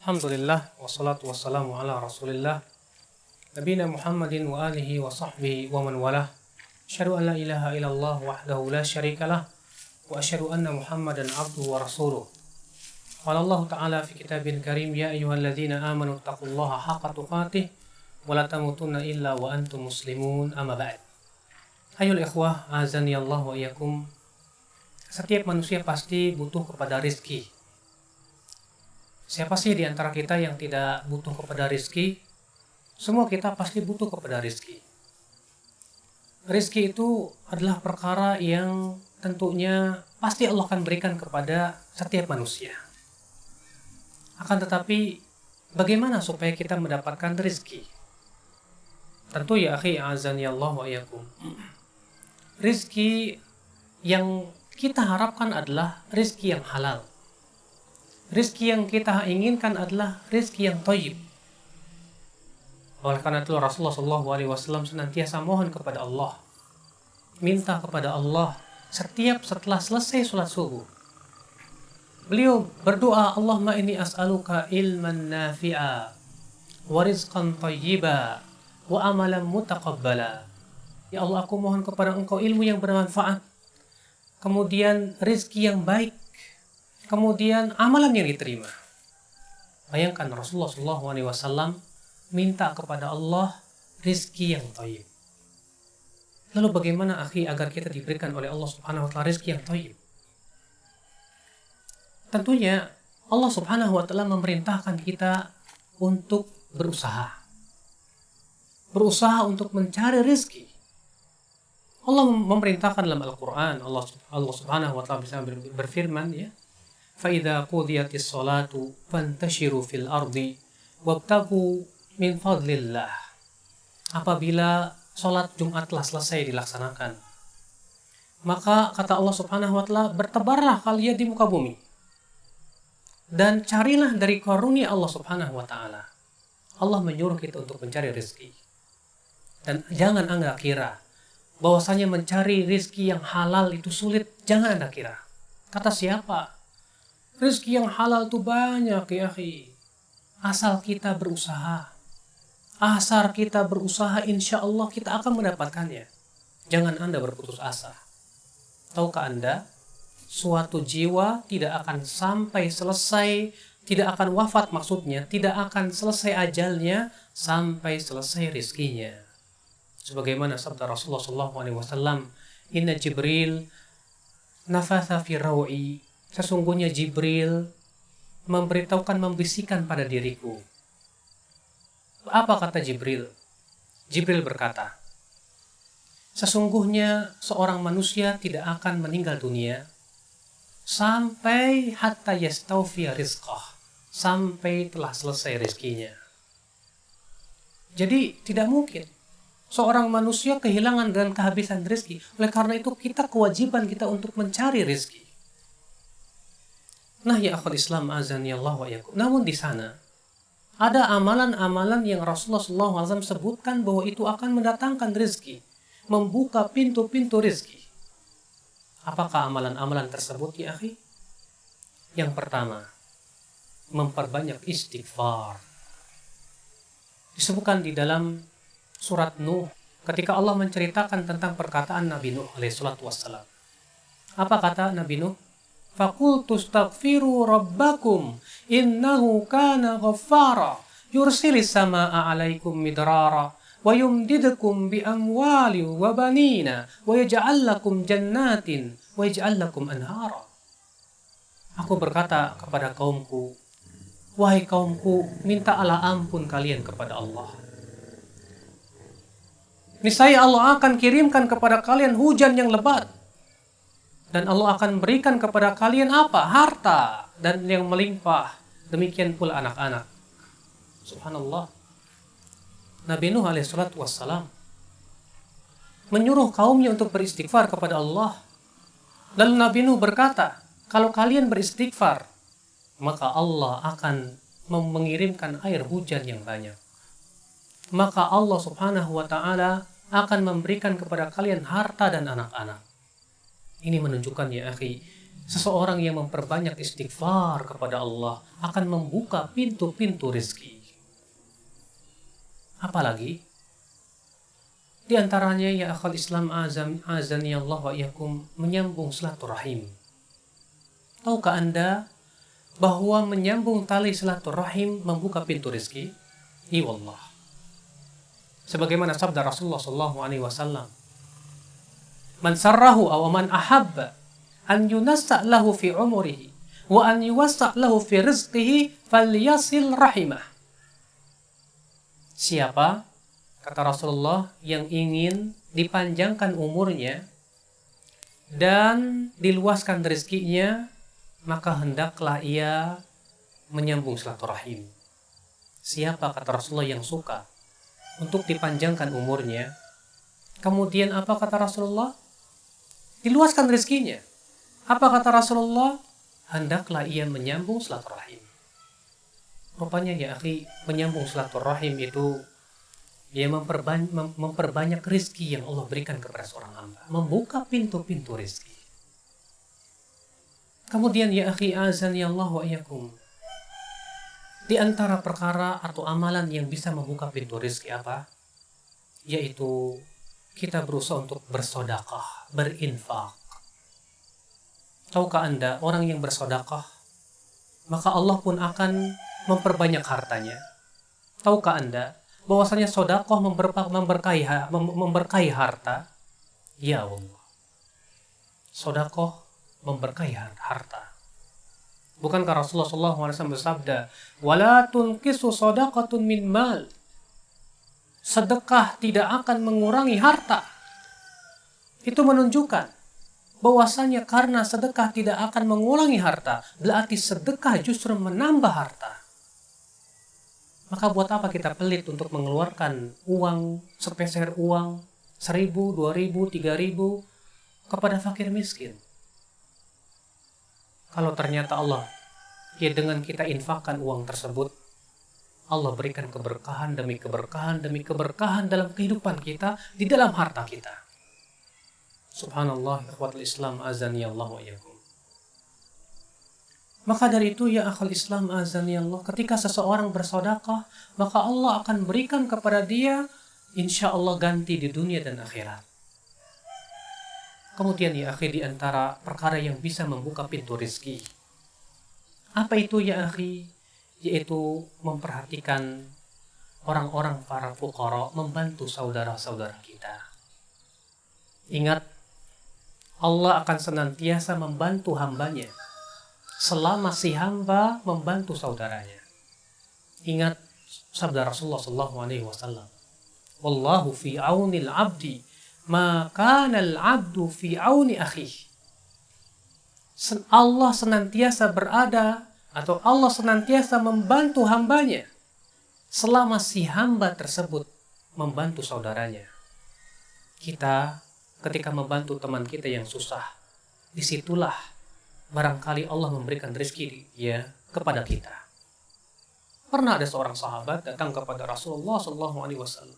Alhamdulillah wassalatu wassalamu ala Rasulillah nabiyina Muhammadin wa alihi wa sahbihi wa man walah. Asyhadu an la ilaha illallah wahdahu la syarikalah wa asyhadu anna Muhammadan abduhu wa rasuluh. Qala Allah Ta'ala fi kitabil karim, ya ayyuhalladzina amanu taqullaha haqqa tuqatih wa la tamutunna illa wa antum muslimun, amma ba'd. Ayyuhal ikhwah, azani Allah wa iyyakum. Setiap manusia pasti butuh kepada rizki. Siapa sih di antara kita yang tidak butuh kepada rizki? Semua kita pasti butuh kepada rizki. Rizki itu adalah perkara yang tentunya pasti Allah akan berikan kepada setiap manusia. Akan tetapi, bagaimana supaya kita mendapatkan rizki? Tentu ya akhi, azani Allah wa iyyakum. Rizki yang kita harapkan adalah rizki yang halal. Rizki yang kita inginkan adalah rizki yang thayyib. Oleh karena itu Rasulullah SAW senantiasa mohon kepada Allah, minta kepada Allah setiap setelah selesai sholat subuh. Beliau berdoa, Allahumma inni as'aluka ilman nafi'a wa rizqan thayyiba wa amalan mutaqabbala. Ya Allah, aku mohon kepada Engkau ilmu yang bermanfaat, kemudian rizki yang baik, kemudian amalan yang diterima. Bayangkan Rasulullah SAW minta kepada Allah rizki yang thayyib. Lalu bagaimana akhi agar kita diberikan oleh Allah Subhanahu wa Ta'ala rizki yang thayyib? Tentunya Allah Subhanahu wa Ta'ala memerintahkan kita untuk berusaha. Berusaha untuk mencari rizki. Allah memerintahkan dalam Al-Quran, Allah Subhanahu wa Ta'ala bisa berfirman, ya, فَإِذَا قُضِيَتِ الصَّلَاةُ فَانْتَشِرُوا فِي الْأَرْضِ وَابْتَغُوا مِنْ فَضْلِ اللَّهِ. Apabila sholat Jumat telah selesai dilaksanakan, maka kata Allah Subhanahu wa Ta'ala, bertebarlah kalian di muka bumi dan carilah dari karunia Allah Subhanahu wa Ta'ala. Allah menyuruh kita untuk mencari rezeki. Dan jangan Anda kira bahwasanya mencari rezeki yang halal itu sulit. Jangan Anda kira. Kata siapa? Rezeki yang halal itu banyak ya akhi. Asal kita berusaha. Asal kita berusaha, insya Allah kita akan mendapatkannya. Jangan Anda berputus asa. Tahukah Anda, suatu jiwa tidak akan sampai selesai, tidak akan wafat maksudnya, tidak akan selesai ajalnya sampai selesai rizkinya. Sebagaimana sabda Rasulullah SAW, Inna Jibril nafatha fi rawi. Sesungguhnya Jibril memberitahukan, membisikkan pada diriku. Apa kata Jibril? Jibril berkata, sesungguhnya seorang manusia tidak akan meninggal dunia sampai hatta yastawfiya rizqah, sampai telah selesai rizkinya. Jadi tidak mungkin seorang manusia kehilangan dan kehabisan rizki. Oleh karena itu kita kewajiban kita untuk mencari rizki. Nah ya akhwal Islam, azani Allah wa iyyakum. Namun di sana ada amalan-amalan yang Rasulullah SAW sebutkan bahwa itu akan mendatangkan rezeki, membuka pintu-pintu rezeki. Apakah amalan-amalan tersebut ya akhi? Yang pertama, memperbanyak istighfar. Disebutkan di dalam surat Nuh ketika Allah menceritakan tentang perkataan Nabi Nuh alaihissalatu wassalam. Apa kata Nabi Nuh? Faqultu astaghfiru rabbakum innahu kana ghaffara yursilis samaa'a 'alaikum midrara wa yumdidukum bi amwali wa banina wa yaj'al lakum jannatin wa yaj'al lakum anhara. Aku berkata kepada kaumku, wahai kaumku, mintalah ampun kalian kepada Allah. Niscaya Allah akan kirimkan kepada kalian hujan yang lebat. Dan Allah akan berikan kepada kalian apa? Harta dan yang melimpah. Demikian pula anak-anak. Subhanallah. Nabi Nuh alaihissalatu wassalam menyuruh kaumnya untuk beristighfar kepada Allah. Lalu Nabi Nuh berkata, kalau kalian beristighfar, maka Allah akan mengirimkan air hujan yang banyak. Maka Allah Subhanahu wa Ta'ala akan memberikan kepada kalian harta dan anak-anak. Ini menunjukkan ya akhi, Seseorang yang memperbanyak istighfar kepada Allah akan membuka pintu-pintu rezeki. Apalagi di antaranya ya akhal Islam azani Allah wa iyyakum menyambung silaturahim. Tahukah Anda bahwa menyambung tali silaturahim membuka pintu rezeki? Iya wallah. Sebagaimana sabda Rasulullah sallallahu alaihi wasallam, "Man sarrahu aw man ahabba an yunassa lahu fi umrihi wa an yuwassa lahu fi rizqihi falyasil rahimah." Siapa, kata Rasulullah, yang ingin dipanjangkan umurnya dan diluaskan rezekinya, maka hendaklah ia menyambung silaturahim. Siapa, kata Rasulullah, yang suka untuk dipanjangkan umurnya, kemudian apa kata Rasulullah? Diluaskan rezekinya. Apa kata Rasulullah? Hendaklah ia menyambung silaturahim. Rupanya ya akhi, menyambung silaturahim itu dia memperbanyak rezeki yang Allah berikan kepada seorang hamba, membuka pintu-pintu rezeki. Kemudian ya akhi azan ya Allah wa iyyakum, di antara perkara atau amalan yang bisa membuka pintu rezeki apa? Yaitu kita berusaha untuk bersedekah, berinfak. Tahukah Anda, orang yang bersedekah, maka Allah pun akan memperbanyak hartanya. Tahukah Anda bahwasanya sedekah memberkahi harta? Ya Allah. Sedekah memberkahi harta. Bukankah Rasulullah SAW bersabda, "Wala tunqisu shadaqatun min mal." Sedekah tidak akan mengurangi harta. Itu menunjukkan bahwasanya karena sedekah tidak akan mengurangi harta, berarti sedekah justru menambah harta. Maka buat apa kita pelit untuk mengeluarkan uang, sepeser uang, 1.000, 2.000, 3.000 kepada fakir miskin? Kalau ternyata Allah, ya dengan kita infakkan uang tersebut, Allah berikan keberkahan demi keberkahan demi keberkahan dalam kehidupan kita, di dalam harta kita. Subhanallah, ikhwatul Islam azani Allah wa iyyakum. Maka dari itu ya akhal Islam azani Allah, ketika seseorang bersedekah, maka Allah akan berikan kepada dia insya Allah ganti di dunia dan akhirat. Kemudian ya akhi, di antara perkara yang bisa membuka pintu rezeki, apa itu ya akhi? Yaitu memperhatikan orang-orang para fuqara, membantu saudara-saudara kita. Ingat, Allah akan senantiasa membantu hambanya selama si hamba membantu saudaranya. Ingat sabda Rasulullah SAW, "Wallahu fi aunil abdi ma kana al-abdu fi auni akhihi." Allah senantiasa berada atau Allah senantiasa membantu hambanya selama si hamba tersebut membantu saudaranya. Kita ketika membantu teman kita yang susah, disitulah barangkali Allah memberikan rezeki ya kepada kita. Pernah ada seorang sahabat datang kepada Rasulullah SAW.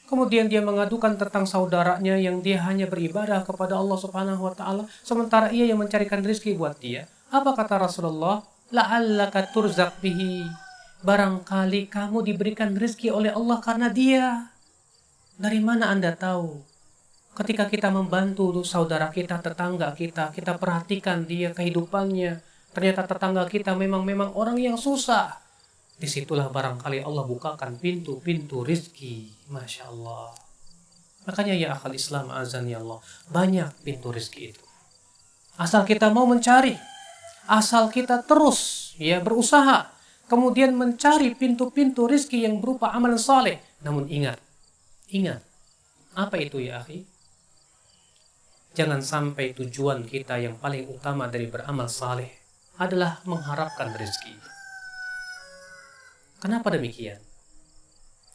Kemudian dia mengadukan tentang saudaranya yang dia hanya beribadah kepada Allah Subhanahu wa taala, sementara ia yang mencarikan rezeki buat dia. Apa kata Rasulullah? La'allaka turzaq bihi. Barangkali kamu diberikan rezeki oleh Allah karena dia. Dari mana Anda tahu? Ketika kita membantu saudara kita, tetangga kita, kita perhatikan dia kehidupannya. Ternyata tetangga kita memang orang yang susah. Disitulah barangkali Allah bukakan pintu-pintu rizki. Masya Allah. Makanya ya akhal Islam azan ya Allah, banyak pintu rizki itu. Asal kita mau mencari, asal kita terus ya berusaha, kemudian mencari pintu-pintu rizki yang berupa amalan saleh. Namun ingat, apa itu ya akhi? Jangan sampai tujuan kita yang paling utama dari beramal saleh adalah mengharapkan rezeki. Kenapa demikian?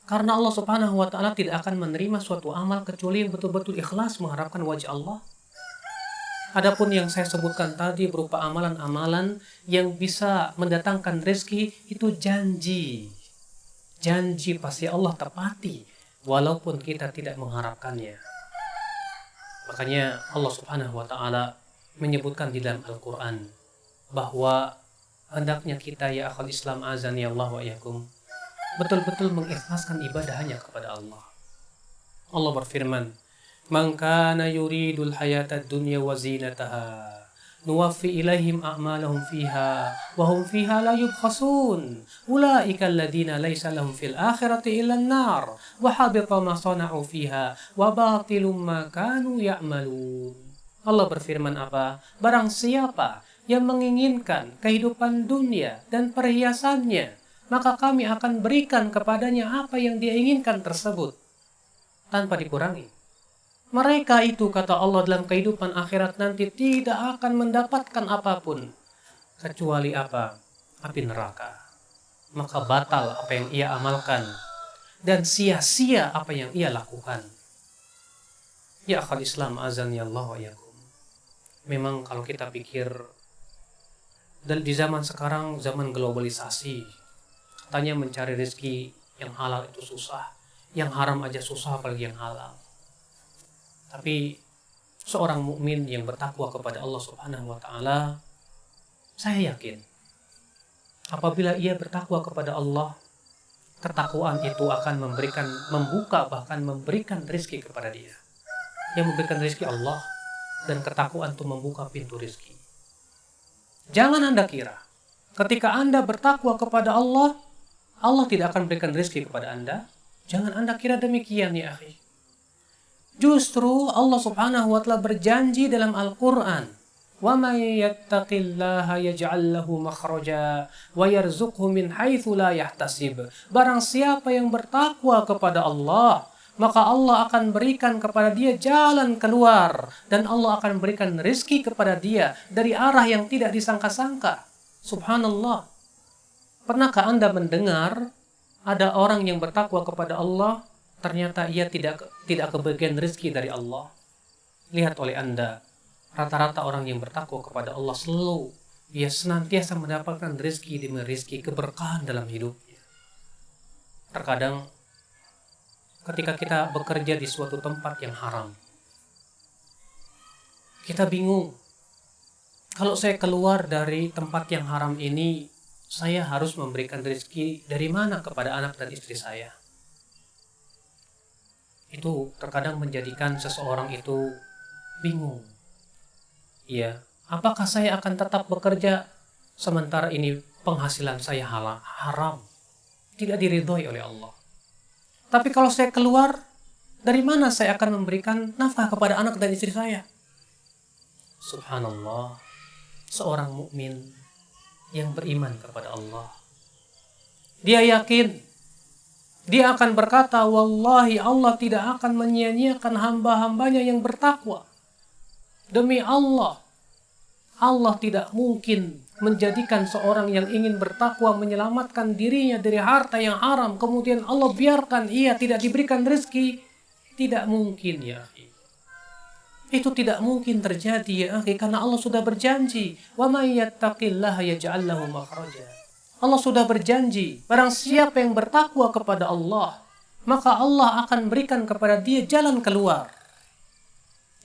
Karena Allah Subhanahu wa taala tidak akan menerima suatu amal kecuali yang betul-betul ikhlas mengharapkan wajah Allah. Adapun yang saya sebutkan tadi berupa amalan-amalan yang bisa mendatangkan rezeki, itu janji. Janji pasti Allah tepati walaupun kita tidak mengharapkannya. Makanya Allah Subhanahu wa taala menyebutkan di dalam Al-Quran bahwa hendaknya kita ya akhal Islam azani Allah wa iyakum betul-betul mengikhlaskan ibadah hanya kepada Allah. Allah berfirman, "Man kana yuridul hayatad dunya wa zinataha nuwaffi ilaihim a'malahum fiha wa hum fiha la yubkhasun ulaika alladhina laysa lahum fil akhirati illa an-nar wa habita ma sana'u fiha wa batilum ma kanu ya'malun." Allah berfirman apa? Barang siapa yang menginginkan kehidupan dunia dan perhiasannya, maka kami akan berikan kepadanya apa yang dia inginkan tersebut tanpa dikurangi. Mereka itu, kata Allah, dalam kehidupan akhirat nanti tidak akan mendapatkan apapun kecuali apa? Api neraka. Maka batal apa yang ia amalkan dan sia-sia apa yang ia lakukan. Ya akhal Islam azani Allah wa iyakum. Memang kalau kita pikir dan di zaman sekarang, zaman globalisasi, katanya mencari rezeki yang halal itu susah, yang haram aja susah apalagi yang halal. Tapi seorang mukmin yang bertakwa kepada Allah Subhanahu wa taala, saya yakin apabila ia bertakwa kepada Allah, ketakwaan itu akan membuka bahkan memberikan rezeki kepada dia. Yang memberikan rezeki Allah, dan ketakwaan itu membuka pintu rezeki. Jangan Anda kira ketika Anda bertakwa kepada Allah, Allah tidak akan berikan rezeki kepada Anda. Jangan Anda kira demikian ya akhi. Justru Allah Subhanahu wa taala berjanji dalam Al-Qur'an, "Wa may yattaqillaha yaj'al lahu makhraja wa yarzuqhu min haitsu la yahtasib." Barang siapa yang bertakwa kepada Allah, maka Allah akan berikan kepada dia jalan keluar dan Allah akan berikan rezeki kepada dia dari arah yang tidak disangka-sangka. Subhanallah. Pernahkah Anda mendengar ada orang yang bertakwa kepada Allah, ternyata ia tidak kebagian rezeki dari Allah? Lihat oleh Anda, rata-rata orang yang bertakwa kepada Allah selalu dia senantiasa mendapatkan rezeki demi rezeki, keberkahan dalam hidupnya. Terkadang ketika kita bekerja di suatu tempat yang haram, kita bingung. Kalau saya keluar dari tempat yang haram ini, saya harus memberikan rezeki dari mana kepada anak dan istri saya? Itu terkadang menjadikan seseorang itu bingung. Ya, apakah saya akan tetap bekerja sementara ini penghasilan saya haram, tidak diridhoi oleh Allah? Tapi kalau saya keluar, dari mana saya akan memberikan nafkah kepada anak dan istri saya? Subhanallah, seorang mukmin yang beriman kepada Allah, dia yakin, dia akan berkata, wallahi Allah tidak akan menyia-nyiakan hamba-hambanya yang bertakwa. Demi Allah, Allah tidak mungkin menjadikan seorang yang ingin bertakwa menyelamatkan dirinya dari harta yang haram, kemudian Allah biarkan ia tidak diberikan rezeki. Tidak mungkin ya akhi. Itu tidak mungkin terjadi ya akhi, karena Allah sudah berjanji, wa may yattaqillaha yaj'al lahu makhraja. Allah sudah berjanji, barang siapa yang bertakwa kepada Allah, maka Allah akan berikan kepada dia jalan keluar.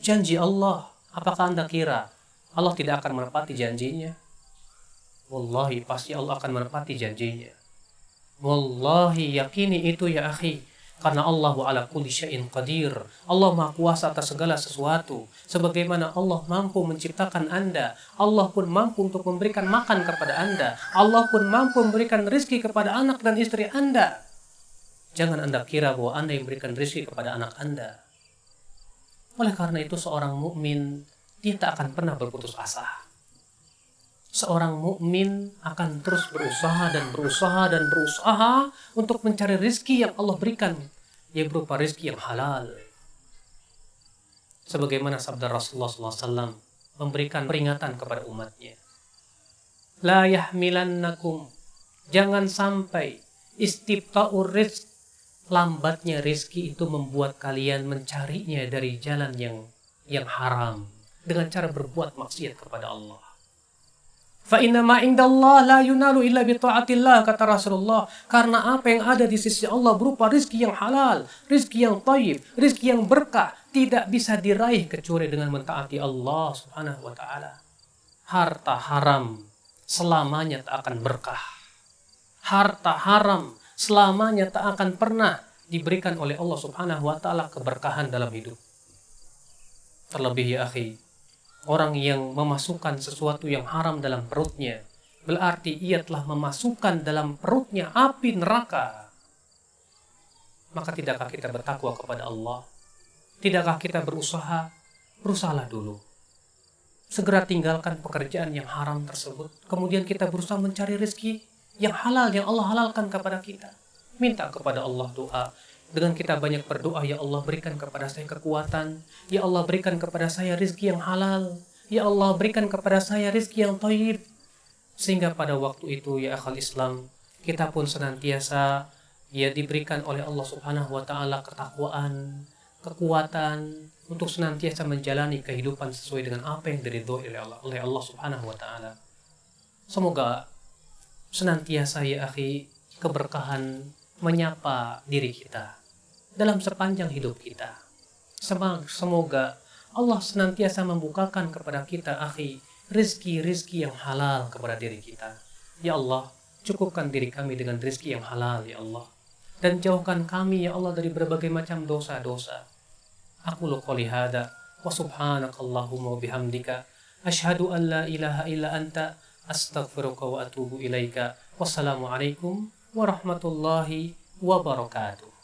Janji Allah, apakah Anda kira Allah tidak akan menepati janjinya? Wallahi pasti Allah akan menepati janjinya. Wallahi yakini itu ya akhi. Karena Allah ala kulli syai'in qadir. Allah maha kuasa atas segala sesuatu. Sebagaimana Allah mampu menciptakan Anda, Allah pun mampu untuk memberikan makan kepada Anda. Allah pun mampu memberikan rezeki kepada anak dan istri Anda. Jangan Anda kira bahwa Anda yang memberikan rezeki kepada anak Anda. Oleh karena itu seorang mukmin dia tak akan pernah berputus asa. Seorang mukmin akan terus berusaha dan berusaha dan berusaha untuk mencari rezeki yang Allah berikan, yang berupa rezeki yang halal. Sebagaimana sabda Rasulullah SAW memberikan peringatan kepada umatnya. La yahmilannakum, jangan sampai istibta'ur rizq, lambatnya rezeki itu membuat kalian mencarinya dari jalan yang haram, dengan cara berbuat maksiat kepada Allah. Fa inna ma indallah la yunalu illa bi ta'atillah, kata Rasulullah. Karena apa yang ada di sisi Allah berupa rizki yang halal, rizki yang thayyib, rizki yang berkah, tidak bisa diraih kecuali dengan mentaati Allah Subhanahu wa taala. Harta haram selamanya tak akan berkah. Harta haram selamanya tak akan pernah diberikan oleh Allah Subhanahu wa taala keberkahan dalam hidup. Terlebih ya akhi, orang yang memasukkan sesuatu yang haram dalam perutnya, berarti ia telah memasukkan dalam perutnya api neraka. Maka tidakkah kita bertakwa kepada Allah? Tidakkah kita berusaha? Berusahalah dulu. Segera tinggalkan pekerjaan yang haram tersebut. Kemudian kita berusaha mencari rezeki yang halal, yang Allah halalkan kepada kita. Minta kepada Allah doa. Dengan kita banyak berdoa, ya Allah berikan kepada saya kekuatan. Ya Allah berikan kepada saya rezeki yang halal. Ya Allah berikan kepada saya rezeki yang thayyib. Sehingga pada waktu itu ya akhal Islam, kita pun senantiasa ya diberikan oleh Allah Subhanahu wa taala ketakwaan, kekuatan untuk senantiasa menjalani kehidupan sesuai dengan apa yang diridhoi oleh Allah Subhanahu wa taala. Semoga senantiasa ya akhi keberkahan menyapa diri kita dalam sepanjang hidup kita. Semoga Allah senantiasa membukakan kepada kita akhi rizki yang halal kepada diri kita. Ya Allah, cukupkan diri kami dengan rizki yang halal ya Allah, dan jauhkan kami ya Allah dari berbagai macam dosa-dosa. Aku qouli hada wa subhanakallahumma wa bihamdika asyhadu an la ilaha illa anta astaghfiruka wa atubu ilaika. Wassalamualaikum warahmatullahi wabarakatuh.